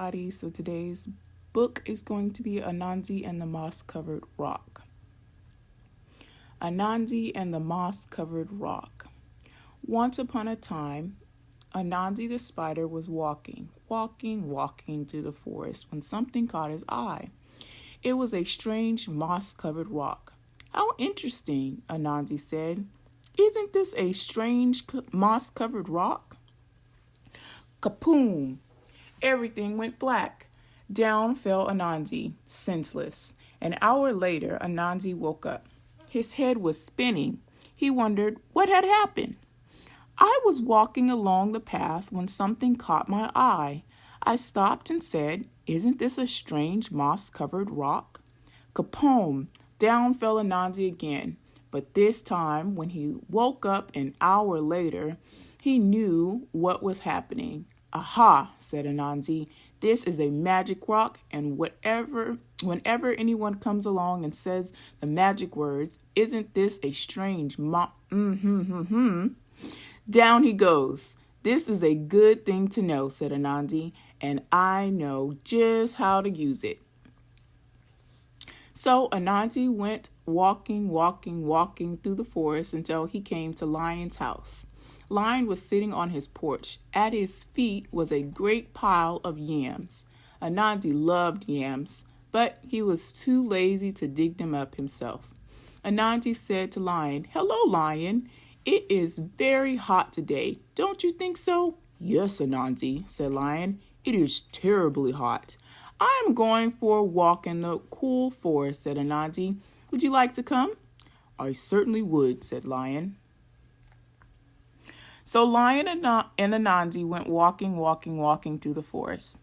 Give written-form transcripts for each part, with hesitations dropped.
everybody. So today's book is going to be Anansi and the Moss-Covered Rock. Anansi and the Moss-Covered Rock. Once upon a time, Anansi the spider was walking through the forest when something caught his eye. It was a strange moss-covered rock. "How interesting," Anansi said. "Isn't this a strange moss-covered rock?" Kapoom! Everything went black. Down fell Anansi, senseless. An hour later, Anansi woke up. His head was spinning. He wondered what had happened. "I was walking along the path when something caught my eye. I stopped and said, 'Isn't this a strange moss-covered rock?'" Kapoom! Down fell Anansi again. But this time, when he woke up an hour later, he knew what was happening. "Aha," said Anansi, "this is a magic rock, and whenever anyone comes along and says the magic words, 'Isn't this a strange down he goes." "This is a good thing to know," said Anansi, "and I know just how to use it." So Anansi went walking through the forest until he came to Lion's house. Lion was sitting on his porch. At his feet was a great pile of yams. Anansi loved yams, but he was too lazy to dig them up himself. Anansi said to Lion, "Hello, Lion. It is very hot today. Don't you think so?" "Yes, Anansi," said Lion. "It is terribly hot." "I am going for a walk in the cool forest," said Anansi. "Would you like to come?" "I certainly would," said Lion. So Lion and Anansi went walking through the forest.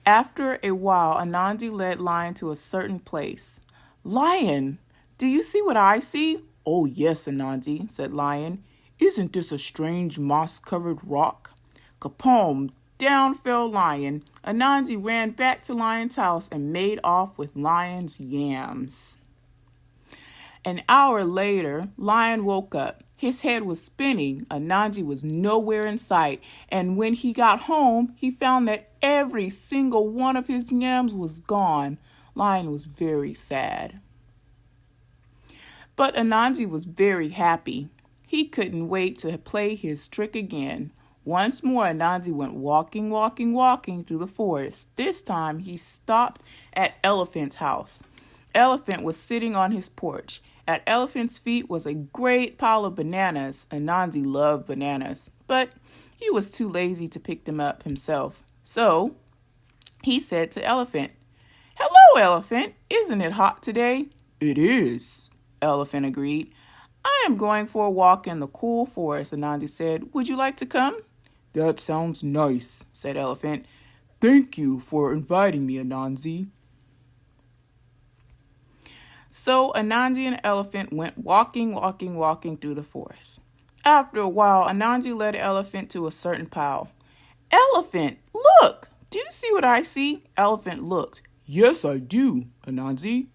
After a while, Anansi led Lion to a certain place. "Lion, do you see what I see?" "Oh, yes, Anansi," said Lion. "Isn't this a strange moss-covered rock?" Kapoom! Down fell Lion. Anansi ran back to Lion's house and made off with Lion's yams. An hour later, Lion woke up. His head was spinning. Anansi was nowhere in sight, and when he got home, he found that every single one of his yams was gone. Lion was very sad. But Anansi was very happy. He couldn't wait to play his trick again. Once more, Anansi went walking through the forest. This time, he stopped at Elephant's house. Elephant was sitting on his porch. At Elephant's feet was a great pile of bananas. Anansi loved bananas, but he was too lazy to pick them up himself. So he said to Elephant, "Hello, Elephant. Isn't it hot today?" "It is," Elephant agreed. "I am going for a walk in the cool forest," Anansi said. "Would you like to come?" "That sounds nice," said Elephant. "Thank you for inviting me, Anansi." So Anansi and Elephant went walking through the forest. After a while, Anansi led Elephant to a certain pile. "Elephant, look! Do you see what I see?" Elephant looked. "Yes, I do, Anansi.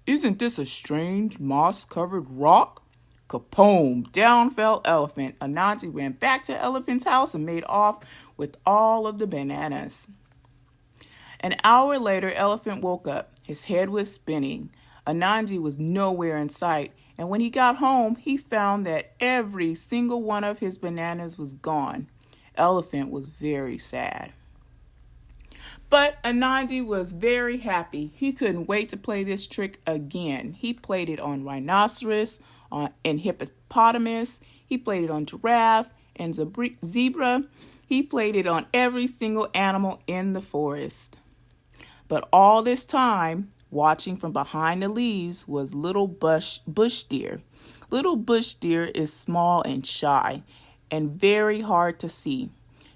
Isn't this a strange moss-covered rock?" Kapoom! Down fell Elephant. Anansi ran back to Elephant's house and made off with all of the bananas. An hour later, Elephant woke up. His head was spinning. Anansi was nowhere in sight, and when he got home, he found that every single one of his bananas was gone. Elephant was very sad. But Anansi was very happy. He couldn't wait to play this trick again. He played it on rhinoceros and hippopotamus. He played it on giraffe and zebra. He played it on every single animal in the forest. But all this time, watching from behind the leaves was little bush deer. Little bush deer is small and shy and very hard to see.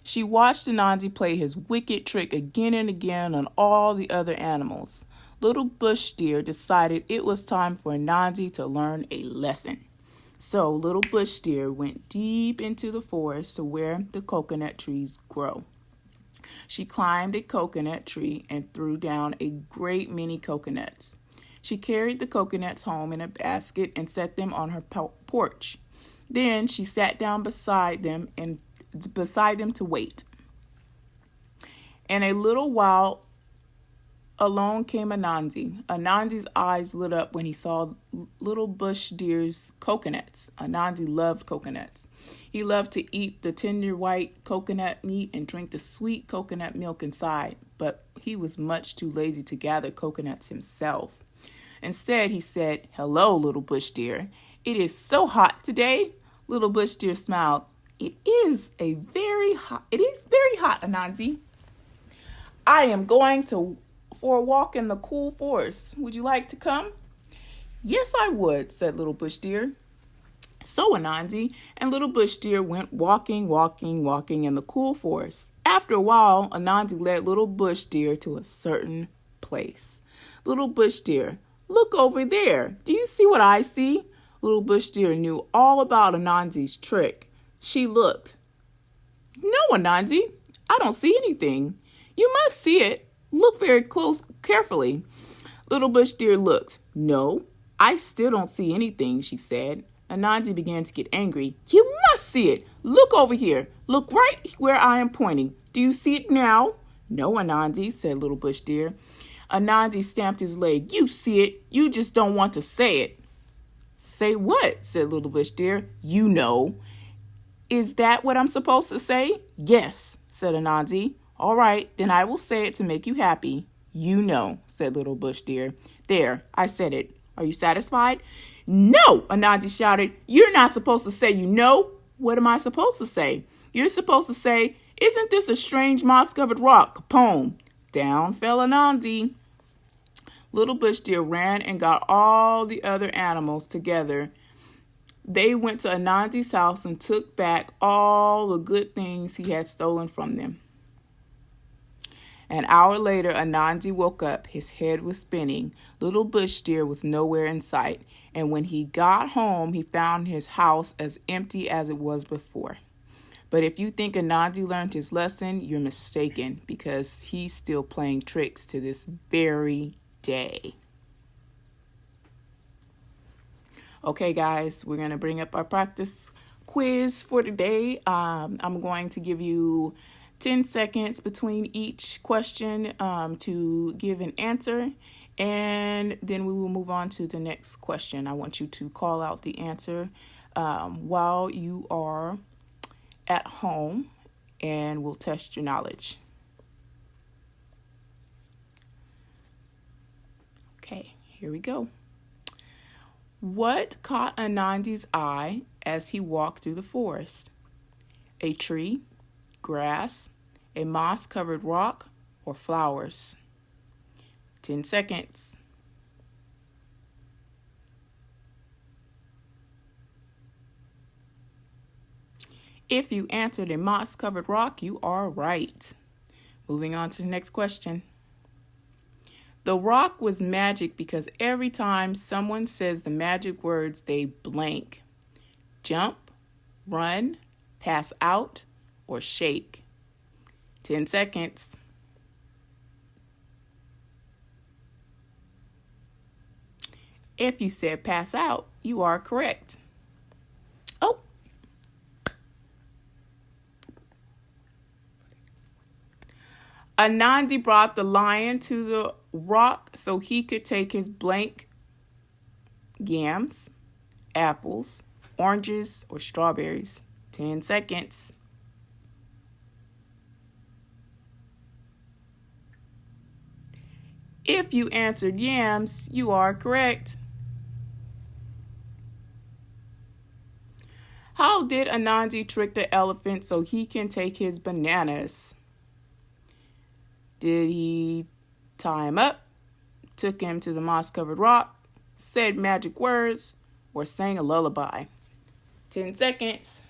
She watched Anansi play his wicked trick again and again on all the other animals. Little bush deer decided it was time for Anansi to learn a lesson. So little bush deer went deep into the forest to where the coconut trees grow. She climbed a coconut tree and threw down a great many coconuts. She carried the coconuts home in a basket and set them on her porch. Then she sat down beside them to wait. And a little while Along came Anansi. Anansi's eyes lit up when he saw little bush deer's coconuts. Anansi loved coconuts. He loved to eat the tender white coconut meat and drink the sweet coconut milk inside, but he was much too lazy to gather coconuts himself. Instead, he said, "Hello, little bush deer. It is so hot today." Little bush deer smiled. It is very hot, Anansi. "I am going for a walk in the cool forest. Would you like to come?" "Yes, I would," said little bush deer. So Anansi and little bush deer went walking in the cool forest. After a while, Anansi led little bush deer to a certain place. "Little bush deer, look over there. Do you see what I see?" Little bush deer knew all about Anansi's trick. She looked. "No, Anansi, I don't see anything." "You must see it. Look very close, carefully." Little bush deer looked. "No, I still don't see anything," she said. Anansi began to get angry. "You must see it. Look over here. Look right where I am pointing. Do you see it now?" "No, Anansi," said little bush deer. Anansi stamped his leg. "You see it. You just don't want to say it." "Say what?" said little bush deer. "You know." "Is that what I'm supposed to say?" "Yes," said Anansi. "All right, then I will say it to make you happy." "You know," said little bush deer. "There, I said it. Are you satisfied?" "No," Anansi shouted. "You're not supposed to say you know." "What am I supposed to say?" "You're supposed to say, 'Isn't this a strange moss-covered rock?' Poem." Down fell Anansi. Little bush deer ran and got all the other animals together. They went to Anansi's house and took back all the good things he had stolen from them. An hour later, Anansi woke up. His head was spinning. Little bush deer was nowhere in sight. And when he got home, he found his house as empty as it was before. But if you think Anansi learned his lesson, you're mistaken, because he's still playing tricks to this very day. Okay, guys, we're going to bring up our practice quiz for today. I'm going to give you 10 seconds between each question to give an answer, and then we will move on to the next question. I want you to call out the answer while you are at home, and we'll test your knowledge. Okay, here we go. What caught Anansi's eye as he walked through the forest? A tree, grass, a moss-covered rock, or flowers? 10 seconds. If you answered a moss-covered rock, you are right. Moving on to the next question. The rock was magic because every time someone says the magic words, they blank. Jump, run, pass out, or shake. 10 seconds. If you said pass out, you are correct. Oh. Anansi brought the lion to the rock so he could take his blank yams, apples, oranges, or strawberries. 10 seconds. If you answered yams, you are correct. How did Anansi trick the elephant so he can take his bananas? Did he tie him up, took him to the moss-covered rock, said magic words, or sang a lullaby? 10 seconds.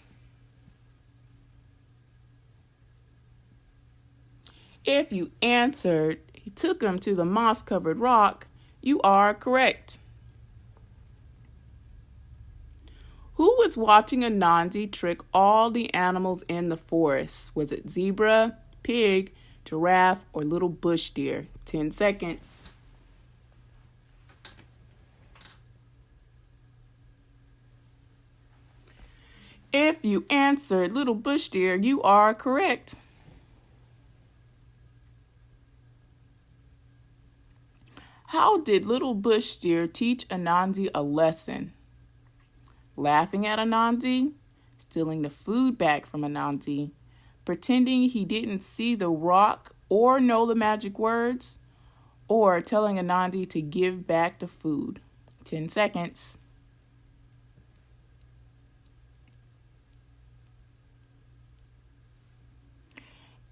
If you answered he took him to the moss-covered rock, you are correct. Who was watching Anansi trick all the animals in the forest? Was it zebra, pig, giraffe, or little bush deer? 10 seconds. If you answered little bush deer, you are correct. How did little bush deer teach Anansi a lesson? Laughing at Anansi, stealing the food back from Anansi, pretending he didn't see the rock or know the magic words, or telling Anansi to give back the food. 10 seconds.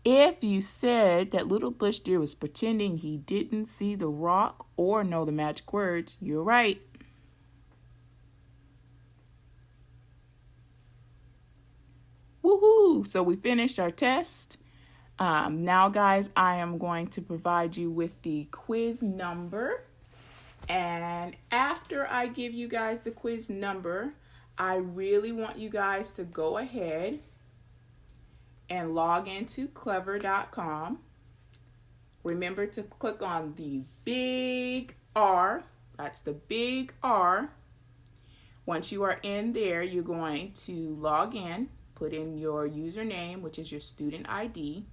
If you said that little bush deer was pretending he didn't see the rock or know the magic words, you're right. Woohoo! So we finished our test. Now, guys, I am going to provide you with the quiz number. And after I give you guys the quiz number, I really want you guys to go ahead and log into clever.com. Remember to click on the big R. That's the big R. Once you are in there, you're going to log in, put in your username, which is your student ID.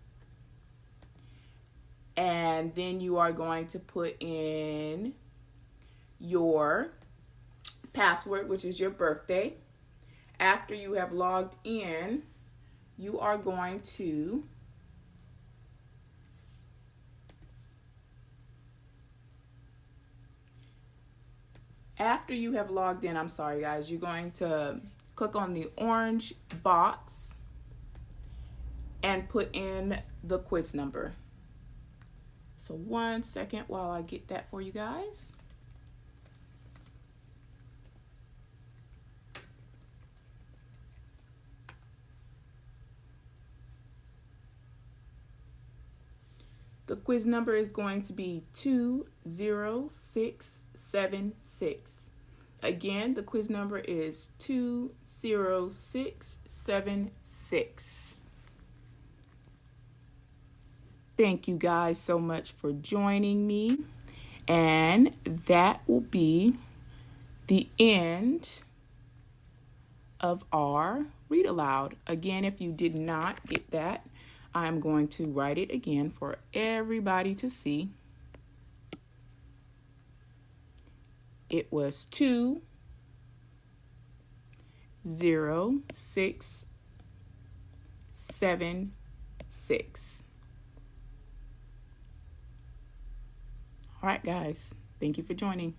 And then you are going to put in your password, which is your birthday. After you have logged in, you are going to you're going to click on the orange box and put in the quiz number. So 1 second while I get that for you guys. The quiz number is going to be 20676. Again, the quiz number is 20676. Thank you guys so much for joining me. And that will be the end of our read aloud. Again, if you did not get that, I'm going to write it again for everybody to see. It was 20676. All right, guys. Thank you for joining.